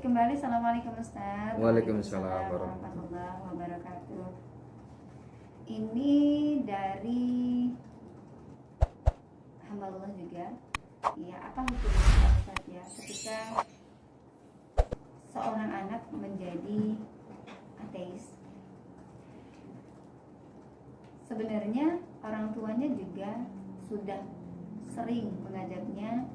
kembali. Assalamualaikum Ustaz. Waalaikumsalam warahmatullahi wabarakatuh. Ini dari hamba Allah juga. Ya, apa hukumnya Ustaz ya ketika seorang anak menjadi ateis? Sebenarnya orang tuanya juga sudah sering mengajaknya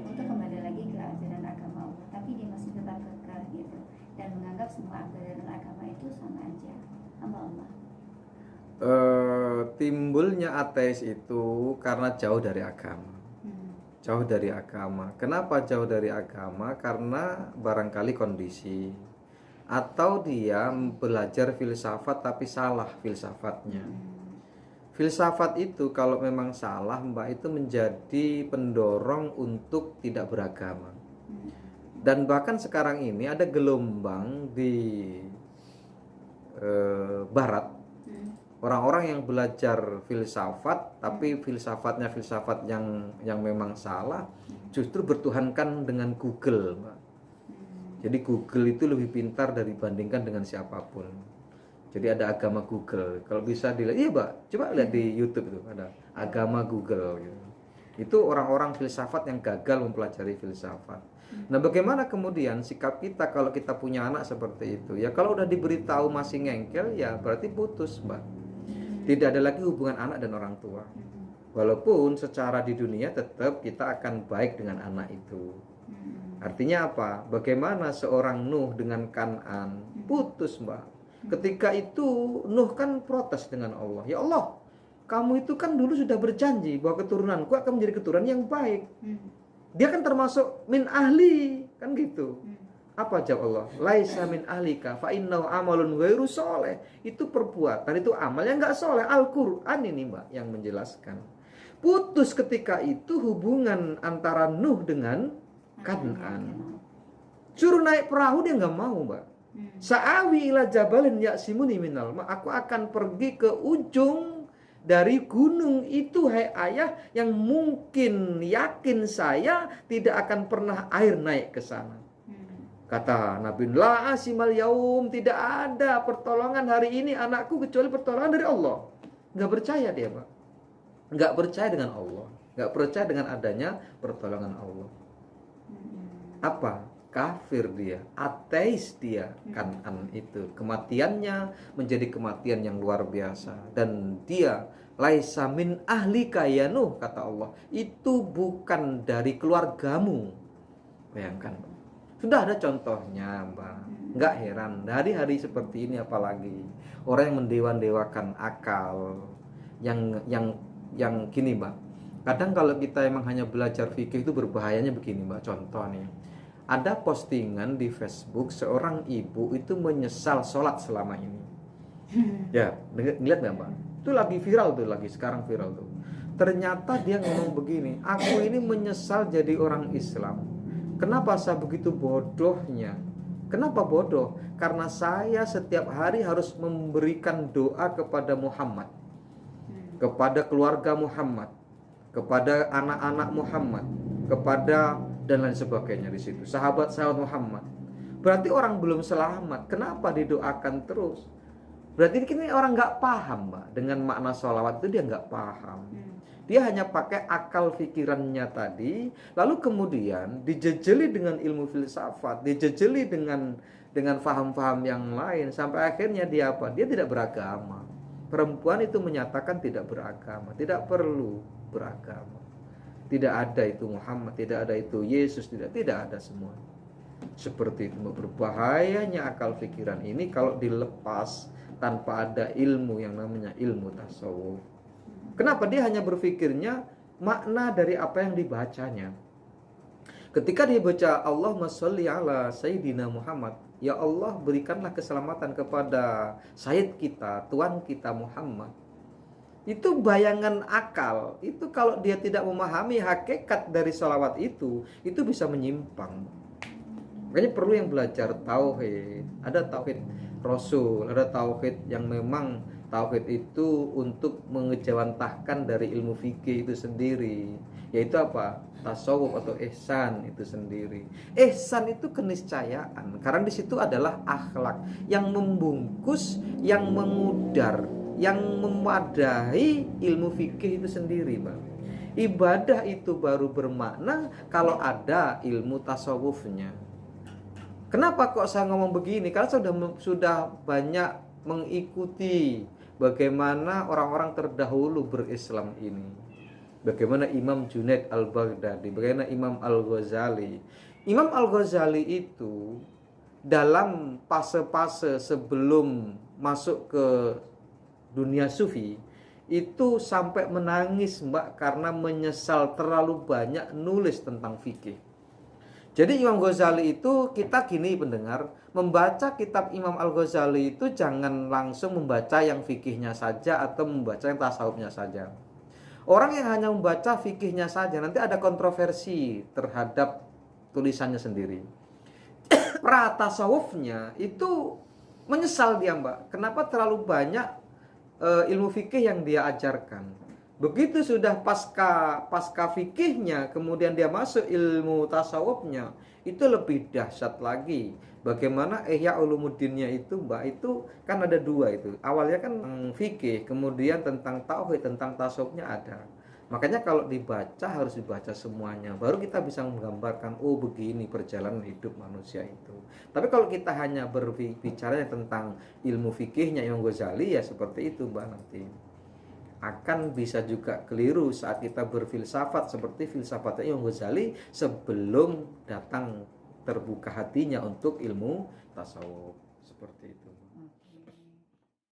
untuk kembali lagi ke ajaran agama Allah, tapi dia masih tetap kekeh gitu dan menganggap semua ajaran agama itu sama aja. Hamba Allah. Timbulnya ateis itu karena jauh dari agama. Jauh dari agama. Kenapa jauh dari agama? Karena barangkali kondisi, atau dia belajar filsafat tapi salah filsafatnya. Filsafat itu kalau memang salah, Mbak, itu menjadi pendorong untuk tidak beragama. Dan bahkan sekarang ini ada gelombang di Barat, orang-orang yang belajar filsafat tapi filsafatnya filsafat yang memang salah, justru bertuhankan dengan Google, Mbak. Jadi Google itu lebih pintar dibandingkan dengan siapapun. Jadi ada agama Google. Kalau bisa dilihat, iya Mbak, coba lihat di YouTube itu ada agama Google gitu. Itu orang-orang filsafat yang gagal mempelajari filsafat. Nah, bagaimana kemudian sikap kita kalau kita punya anak seperti itu? Ya kalau udah diberitahu masih ngengkel, ya berarti putus, Mbak. Tidak ada lagi hubungan anak dan orang tua. Walaupun secara di dunia tetap kita akan baik dengan anak itu. Artinya apa? Bagaimana seorang Nuh dengan Kan'an? Putus, Mbak. Ketika itu Nuh kan protes dengan Allah. Ya Allah, kamu itu kan dulu sudah berjanji bahwa keturunanku akan menjadi keturunan yang baik. Dia kan termasuk min ahli, kan gitu. Apa jawab Allah? Laisa min ahlika fa innahu amalun ghairu sholeh. Itu perbuatan, itu amal yang enggak soleh. Al-Qur'an ini, Mbak, yang menjelaskan. Putus ketika itu hubungan antara Nuh dengan Kan'an. Suruh naik perahu dia enggak mau, Mbak. Sa'awi ila jabalin ya'simuni minal ma. Aku akan pergi ke ujung dari gunung itu, hai ayah, yang mungkin yakin saya tidak akan pernah air naik ke sana. Kata Nabi, la asimal yaum, tidak ada pertolongan hari ini anakku kecuali pertolongan dari Allah. Enggak percaya dia, Pak. Enggak percaya dengan Allah, enggak percaya dengan adanya pertolongan Allah. Apa? Kafir dia, ateis dia. Kan'an itu kematiannya menjadi kematian yang luar biasa. Dan dia laisa min ahlika ya Nuh, kata Allah, itu bukan dari keluargamu. Bayangkan, Mbak. Sudah ada contohnya, Mbak. Nggak heran dari hari seperti ini, apalagi orang yang mendewa-dewakan akal yang gini, Mbak. Kadang kalau kita emang hanya belajar fikih itu berbahayanya begini, Mbak. Contoh nih, ada postingan di Facebook seorang ibu itu menyesal sholat selama ini. Ya, ngeliat nggak, Mbak? Itu lagi viral tuh, lagi sekarang viral tuh. Ternyata dia ngomong begini, aku ini menyesal jadi orang Islam. Kenapa saya begitu bodohnya? Kenapa bodoh? Karena saya setiap hari harus memberikan doa kepada Muhammad, kepada keluarga Muhammad, kepada anak-anak Muhammad, kepada dan lain sebagainya di situ. Sahabat-sahabat Muhammad. Berarti orang belum selamat. Kenapa didoakan terus? Berarti ini orang nggak paham, Mbak, dengan makna sholawat itu. Dia nggak paham. Dia hanya pakai akal pikirannya tadi, lalu kemudian dijejeli dengan ilmu filsafat, dijejeli dengan faham-faham yang lain, sampai akhirnya dia apa? Dia tidak beragama. Perempuan itu menyatakan tidak beragama, tidak perlu beragama. Tidak ada itu Muhammad, tidak ada itu Yesus, tidak ada semua. Seperti itu. Berbahayanya akal pikiran ini kalau dilepas tanpa ada ilmu yang namanya ilmu tasawuf. Kenapa? Dia hanya berpikirnya makna dari apa yang dibacanya. Ketika dia baca Allahumma sholli ala Sayyidina Muhammad, ya Allah berikanlah keselamatan kepada Sayyid kita, Tuhan kita Muhammad. Itu bayangan akal. Itu kalau dia tidak memahami hakikat dari sholawat itu bisa menyimpang. Makanya perlu yang belajar tauhid. Ada tauhid Rasul, ada tauhid yang memang tauhid itu untuk mengejawantahkan dari ilmu fikih itu sendiri. yaitu apa? Tasawuf atau ihsan itu sendiri. Ihsan itu keniscayaan, karena di situ adalah akhlak yang membungkus, yang mengudar, yang memadahi ilmu fikih itu sendiri, Bang. Ibadah itu baru bermakna kalau ada ilmu tasawufnya. Kenapa kok saya ngomong begini? Karena sudah banyak mengikuti bagaimana orang-orang terdahulu berislam ini. Bagaimana Imam Junaid al-Baghdadi, bagaimana Imam al-Ghazali. Imam al-Ghazali itu dalam fase-fase sebelum masuk ke dunia sufi itu sampai menangis, Mbak, karena menyesal terlalu banyak nulis tentang fikih. Jadi Imam Ghazali itu, kita gini pendengar, membaca kitab Imam al-Ghazali itu jangan langsung membaca yang fikihnya saja atau membaca yang tasawufnya saja. Orang yang hanya membaca fikihnya saja nanti ada kontroversi terhadap tulisannya sendiri. Pratasawufnya itu menyesal dia, Mbak. Kenapa terlalu banyak ilmu fikih yang dia ajarkan. Begitu sudah pasca fikihnya, kemudian dia masuk ilmu tasawufnya, itu lebih dahsyat lagi. Bagaimana Ihya Ulumuddinnya itu, Mbak, itu kan ada dua itu. Awalnya kan fikih, kemudian tentang tauhid, tentang tasawufnya ada. Makanya kalau dibaca harus dibaca semuanya. Baru kita bisa menggambarkan, oh begini perjalanan hidup manusia itu. Tapi kalau kita hanya berbicara tentang ilmu fikihnya Imam Ghazali, ya seperti itu, Mbak, nanti. Akan bisa juga keliru saat kita berfilsafat seperti filsafatnya Imam Ghazali sebelum datang terbuka hatinya untuk ilmu tasawuf, seperti itu.